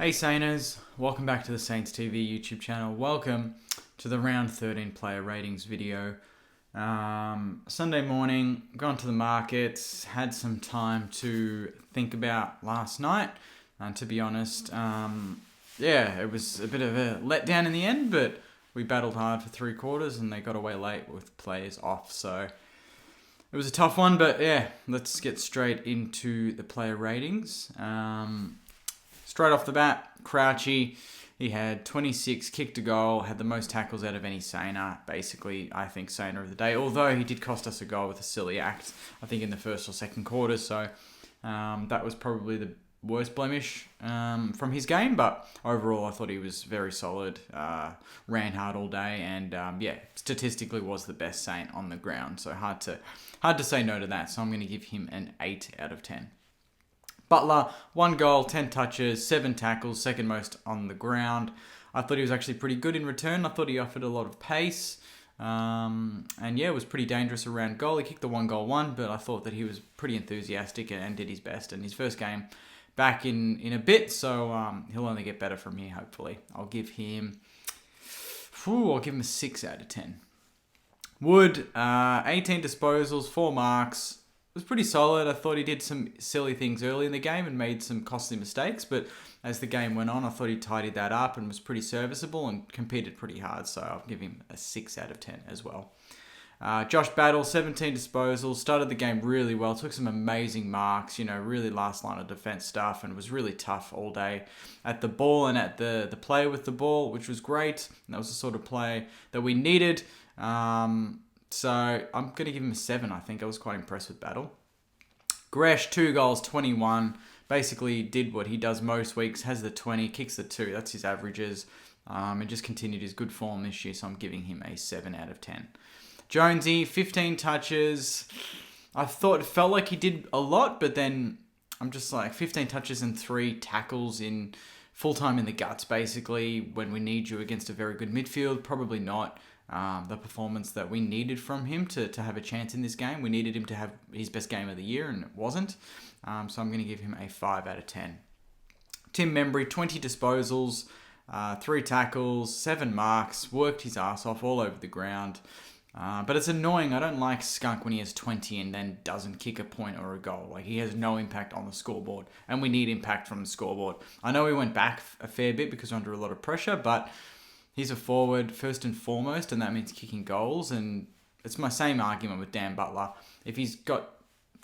Hey Sainers, welcome back to the Saints TV YouTube channel. Welcome to the round 13 player ratings video. Sunday morning, gone to the markets, had some time to think about last night. And to be honest, it was a bit of a letdown in the end, but we battled hard for 3 quarters and they got away late with players off. So it was a tough one, but yeah, let's get straight into the player ratings. Straight off the bat, Crouchy, he had 26, kicked a goal, had the most tackles out of any Sainer. Basically, I think Sainer of the day, although he did cost us a goal with a silly act, I think in the first or second quarter. So that was probably the worst blemish from his game. But overall, I thought he was very solid, ran hard all day, and statistically was the best Saint on the ground. So hard to say no to that. So I'm going to give him an 8 out of 10. Butler, 1 goal, 10 touches, 7 tackles, second most on the ground. I thought he was actually pretty good in return. I thought he offered a lot of pace. Was pretty dangerous around goal. He kicked the 1 goal one, but I thought that he was pretty enthusiastic and did his best. And his first game back in a bit, so he'll only get better from here, hopefully. I'll give him a 6 out of 10. Wood, 18 disposals, 4 marks. Was pretty solid. I thought he did some silly things early in the game and made some costly mistakes, but as the game went on, I thought he tidied that up and was pretty serviceable and competed pretty hard, so I'll give him a 6 out of 10 as well. Josh Battle, 17 disposals, started the game really well, took some amazing marks, really last line of defense stuff, and was really tough all day at the ball and at the play with the ball, which was great. And that was the sort of play that we needed. So I'm going to give him a 7, I think. I was quite impressed with Battle. Gresh, 2 goals, 21. Basically did what he does most weeks, has the 20, kicks the 2. That's his averages. And just continued his good form this year, so I'm giving him a 7 out of 10. Jonesy, 15 touches. I thought it felt like he did a lot, but then I'm just like 15 touches and 3 tackles in full time in the guts, basically, when we need you against a very good midfield. Probably not the performance that we needed from him to have a chance in this game. We needed him to have his best game of the year, and it wasn't. So I'm going to give him a 5 out of 10. Tim Membry, 20 disposals, 3 tackles, 7 marks, worked his ass off all over the ground. But it's annoying. I don't like Skunk when he has 20 and then doesn't kick a point or a goal. Like, he has no impact on the scoreboard, and we need impact from the scoreboard. I know he went back a fair bit because we're under a lot of pressure, but he's a forward first and foremost, and that means kicking goals. And it's my same argument with Dan Butler. If he's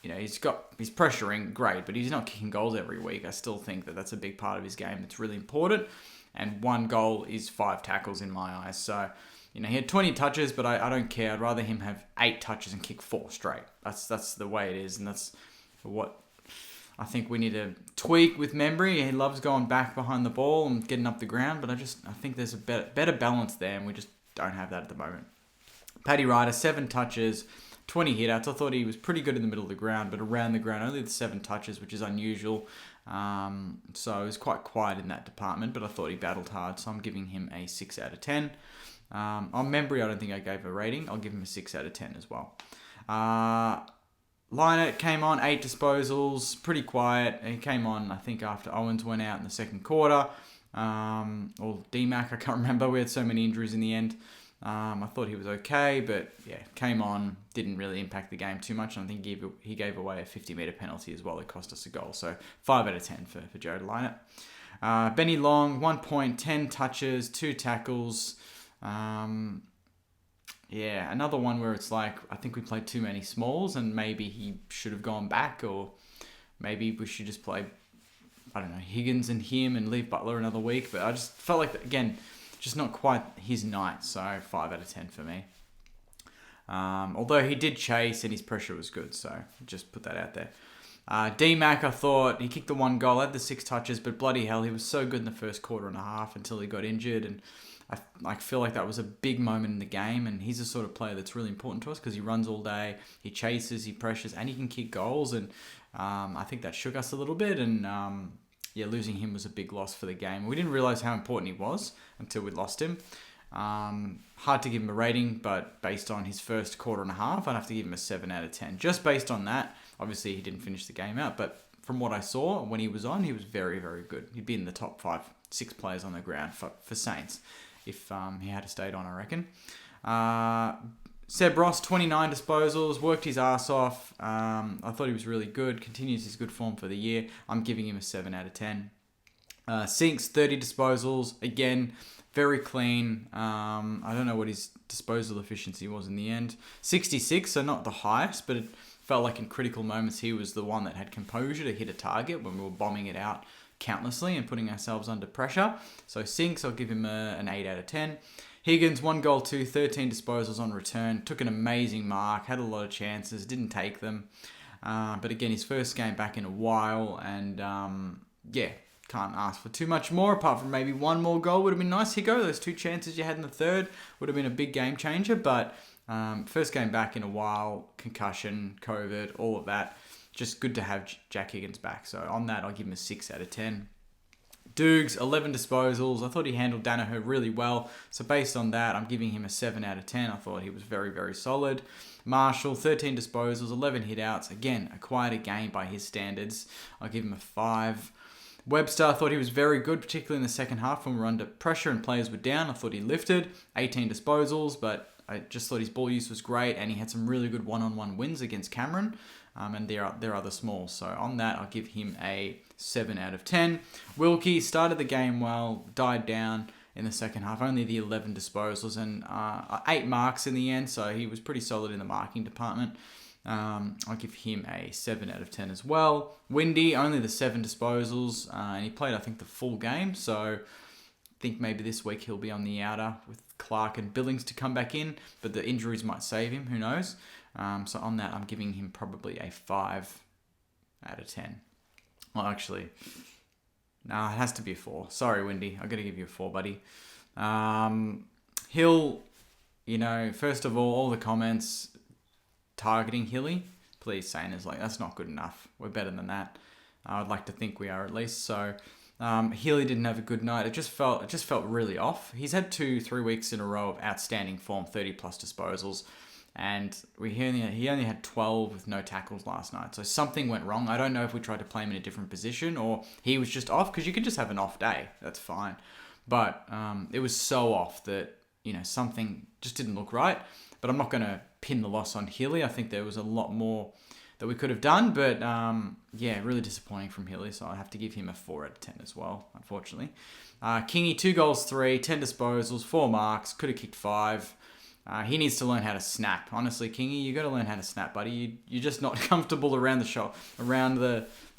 pressuring, great, but he's not kicking goals every week. I still think that that's a big part of his game. It's really important. And 1 goal is 5 tackles in my eyes. So, he had 20 touches, but I don't care. I'd rather him have 8 touches and kick 4 straight. That's the way it is, and that's what I think we need to tweak with Membry. He loves going back behind the ball and getting up the ground, but I think there's a better balance there, and we just don't have that at the moment. Paddy Ryder, 7 touches, 20 hit-outs. I thought he was pretty good in the middle of the ground, but around the ground, only the 7 touches, which is unusual. So it was quite quiet in that department, but I thought he battled hard, so I'm giving him a 6 out of 10. On Membry, I don't think I gave a rating. I'll give him a 6 out of 10 as well. Lynott came on, 8 disposals, pretty quiet. He came on, I think, after Owens went out in the second quarter. Or D-Mac, I can't remember. We had so many injuries in the end. I thought he was okay, but came on, didn't really impact the game too much. And I think he gave away a 50-metre penalty as well. It cost us a goal. So 5 out of 10 for Jared Lynott. Benny Long, 1 point, 10 touches, 2 tackles. Another one where it's like, I think we played too many smalls and maybe he should have gone back, or maybe we should just play, I don't know, Higgins and him and leave Butler another week. But I just felt like, again, just not quite his night. So 5 out of 10 for me. Although he did chase and his pressure was good. So just put that out there. D-Mac, I thought he kicked the 1 goal, had the 6 touches, but bloody hell, he was so good in the first quarter and a half until he got injured. And I feel like that was a big moment in the game, and he's the sort of player that's really important to us because he runs all day, he chases, he pressures, and he can kick goals. And I think that shook us a little bit, and losing him was a big loss for the game. We didn't realise how important he was until we lost him. Hard to give him a rating, but based on his first quarter and a half, I'd have to give him a 7 out of 10. Just based on that. Obviously, he didn't finish the game out, but from what I saw when he was on, he was very, very good. He'd be in the top 5, 6 players on the ground for Saints if he had stayed on, I reckon. Seb Ross, 29 disposals, worked his ass off. I thought he was really good, continues his good form for the year. I'm giving him a 7 out of 10. Sinks, 30 disposals, again, very clean. I don't know what his disposal efficiency was in the end. 66, so not the highest, but it felt like in critical moments he was the one that had composure to hit a target when we were bombing it out countlessly and putting ourselves under pressure. So Sinks, I'll give him an 8 out of 10. Higgins, 1 goal, 13 disposals on return. Took an amazing mark, had a lot of chances, didn't take them. But again, his first game back in a while, and can't ask for too much more, apart from maybe one more goal would have been nice. Here go, those 2 chances you had in the third would have been a big game changer, but first game back in a while, concussion, COVID, all of that. Just good to have Jack Higgins back. So on that, I'll give him a 6 out of 10. Dukes, 11 disposals. I thought he handled Danaher really well. So based on that, I'm giving him a 7 out of 10. I thought he was very, very solid. Marshall, 13 disposals, 11 hit-outs. Again, a quieter game by his standards. I'll give him a 5. Webster, I thought he was very good, particularly in the second half when we were under pressure and players were down. I thought he lifted. 18 disposals, but I just thought his ball use was great, and he had some really good one-on-one wins against Cameron. And they're other smalls. So on that, I'll give him a 7 out of 10. Wilkie started the game well, died down in the second half. Only the 11 disposals and 8 marks in the end. So he was pretty solid in the marking department. I'll give him a 7 out of 10 as well. Windy, only the 7 disposals. And he played, I think, the full game. So I think maybe this week he'll be on the outer with Clark and Billings to come back in. But the injuries might save him. Who knows? So on that, I'm giving him probably a 5 out of 10. Well, actually, no, it has to be a 4. Sorry, Windy. I've got to give you a 4, buddy. Hill, first of all the comments targeting Hilly, please, Sainers, that's not good enough. We're better than that. I would like to think we are at least. So Healy didn't have a good night. It just felt really off. He's had 2-3 weeks in a row of outstanding form, 30 plus disposals. And he only had 12 with no tackles last night. So something went wrong. I don't know if we tried to play him in a different position or he was just off, because you could just have an off day. That's fine. But it was so off that, something just didn't look right. But I'm not going to pin the loss on Healy. I think there was a lot more that we could have done. But really disappointing from Healy. So I have to give him a 4 out of 10 as well, unfortunately. Kingy, 2 goals, 3, 10 disposals, 4 marks. Could have kicked 5. He needs to learn how to snap. Honestly, Kingy, you got to learn how to snap, buddy. You're just not comfortable around the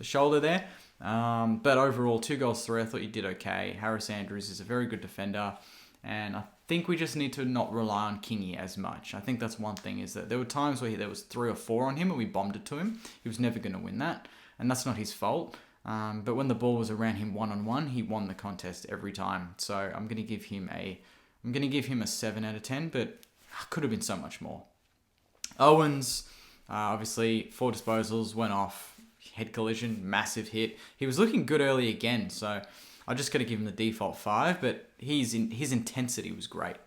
shoulder there. But overall, 2 goals, 3. I thought you did okay. Harris Andrews is a very good defender, and I think we just need to not rely on Kingy as much. I think that's one thing, is that there were times where there was 3 or 4 on him and we bombed it to him. He was never going to win that, and that's not his fault. But when the ball was around him one-on-one, he won the contest every time. So I'm going to give him a 7 out of 10, but could have been so much more. Owens, obviously 4 disposals, went off, head collision, massive hit. He was looking good early again, so I just got to give him the default 5, but his intensity was great.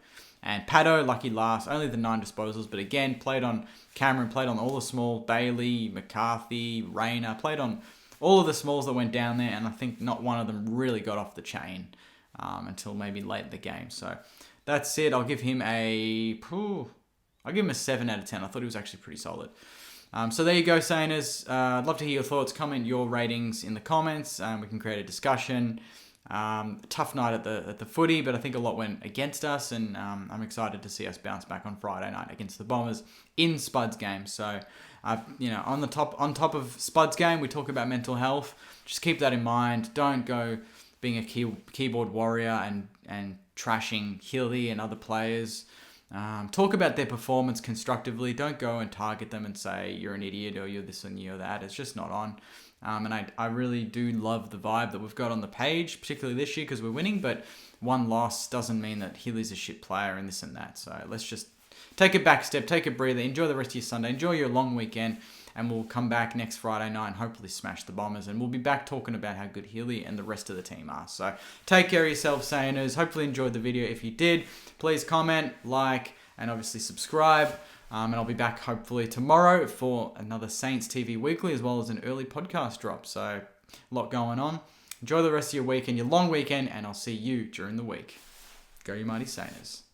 And Paddo, lucky last, only the 9 disposals, but again, played on Cameron, played on all the small, Bailey, McCarthy, Rayner, played on all of the smalls that went down there, and I think not one of them really got off the chain until maybe late in the game. So that's it. I'll give him a 7 out of 10. I thought he was actually pretty solid. So there you go, Sainers. I'd love to hear your thoughts. Comment your ratings in the comments. We can create a discussion. Tough night at the footy, but I think a lot went against us, and I'm excited to see us bounce back on Friday night against the Bombers in Spud's game. So, on top of Spud's game, we talk about mental health. Just keep that in mind. Don't go being a keyboard warrior and trashing Healy and other players. Talk about their performance constructively. Don't go and target them and say you're an idiot or you're this and you're that. It's just not on. And I really do love the vibe that we've got on the page, particularly this year because we're winning. But one loss doesn't mean that Healy's a shit player and this and that. So let's just take a back step, take a breather, enjoy the rest of your Sunday, enjoy your long weekend. And we'll come back next Friday night and hopefully smash the Bombers. And we'll be back talking about how good Healy and the rest of the team are. So take care of yourselves, Sainers. Hopefully enjoyed the video. If you did, please comment, like, and obviously subscribe. And I'll be back hopefully tomorrow for another Saints TV Weekly, as well as an early podcast drop. So a lot going on. Enjoy the rest of your weekend, your long weekend, and I'll see you during the week. Go you mighty Saints.